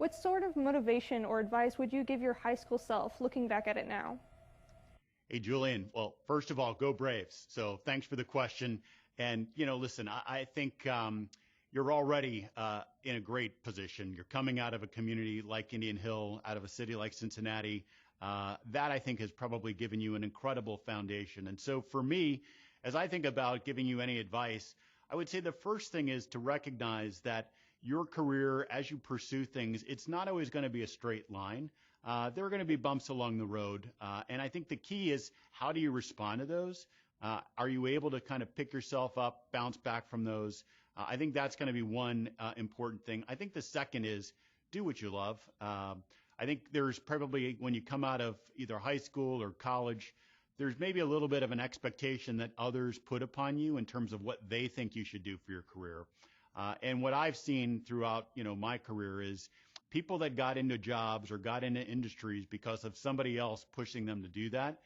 What sort of motivation or advice would you give your high school self looking back at it now? Hey, Julian. Well, first of all, go Braves. So thanks for the question. And, listen, I think you're already in a great position. You're coming out of a community like Indian Hill, out of a city like Cincinnati. That, I think, has probably given you an incredible foundation. And so for me, as I think about giving you any advice, I would say the first thing is to recognize that your career, as you pursue things, it's not always going to be a straight line. There are going to be bumps along the road. And I think the key is, how do you respond to those? Are you able to kind of pick yourself up, bounce back from those? I think that's going to be one important thing. I think the second is, do what you love. I think there's probably, when you come out of either high school or college, there's maybe a little bit of an expectation that others put upon you in terms of what they think you should do for your career. And what I've seen throughout, my career is people that got into jobs or got into industries because of somebody else pushing them to do that,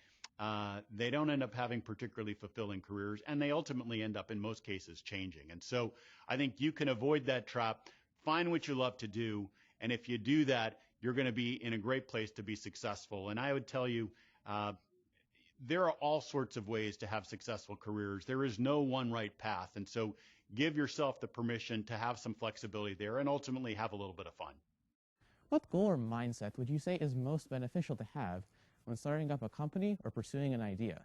they don't end up having particularly fulfilling careers, and they ultimately end up, in most cases, changing. And so I think you can avoid that trap, find what you love to do, and if you do that, you're going to be in a great place to be successful. And I would tell you, there are all sorts of ways to have successful careers. There is no one right path. And so give yourself the permission to have some flexibility there and ultimately have a little bit of fun. What goal or mindset would you say is most beneficial to have when starting up a company or pursuing an idea?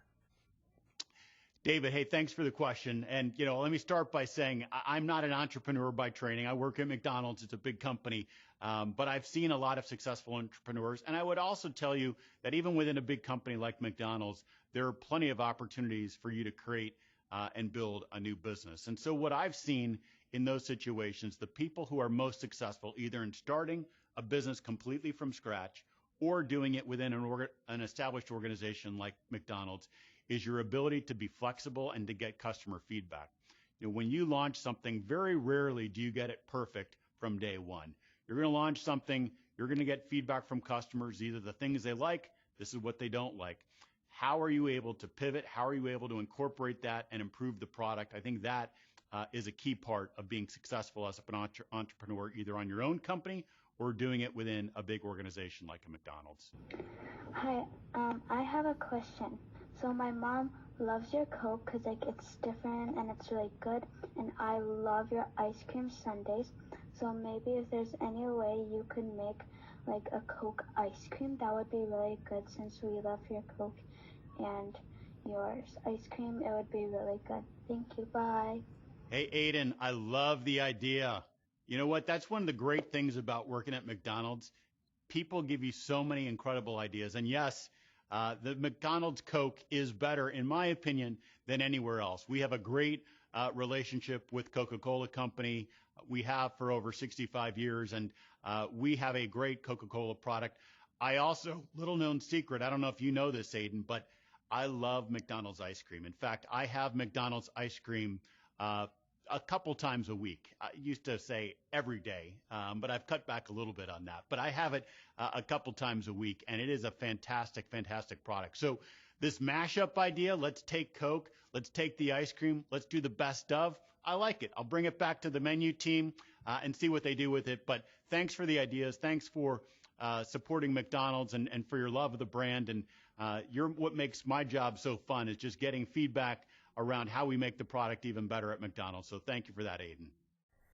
David, hey, thanks for the question. And, let me start by saying I'm not an entrepreneur by training. I work at McDonald's. It's a big company. But I've seen a lot of successful entrepreneurs. And I would also tell you that even within a big company like McDonald's, there are plenty of opportunities for you to create and build a new business. And so what I've seen in those situations, the people who are most successful, either in starting a business completely from scratch or doing it within an established organization like McDonald's, is your ability to be flexible and to get customer feedback. When you launch something, very rarely do you get it perfect from day one. You're going to launch something, you're going to get feedback from customers, either the things they like, this is what they don't like. How are you able to pivot? How are you able to incorporate that and improve the product? I think that is a key part of being successful as an entrepreneur, either on your own company or doing it within a big organization like a McDonald's. Hi, I have a question. So my mom loves your Coke because it's different and it's really good, and I love your ice cream sundaes. So maybe if there's any way you could make like a Coke ice cream, that would be really good, since we love your Coke and yours ice cream. It would be really good. Thank you. Bye. Hey, Aiden, I love the idea. You know what? That's one of the great things about working at McDonald's. People give you so many incredible ideas. And yes, the McDonald's Coke is better, in my opinion, than anywhere else. We have a great relationship with Coca-Cola Company. We have for over 65 years, and we have a great Coca-Cola product. I also, little known secret, I don't know if you know this, Aiden, but I love McDonald's ice cream. In fact, I have McDonald's ice cream a couple times a week. I used to say every day, but I've cut back a little bit on that. But I have it a couple times a week, and it is a fantastic, fantastic product. So this mashup idea, let's take Coke, let's take the ice cream, let's do the best of, I like it. I'll bring it back to the menu team and see what they do with it. But thanks for the ideas. Thanks for supporting McDonald's and for your love of the brand. And what makes my job so fun is just getting feedback around how we make the product even better at McDonald's. So thank you for that, Aiden.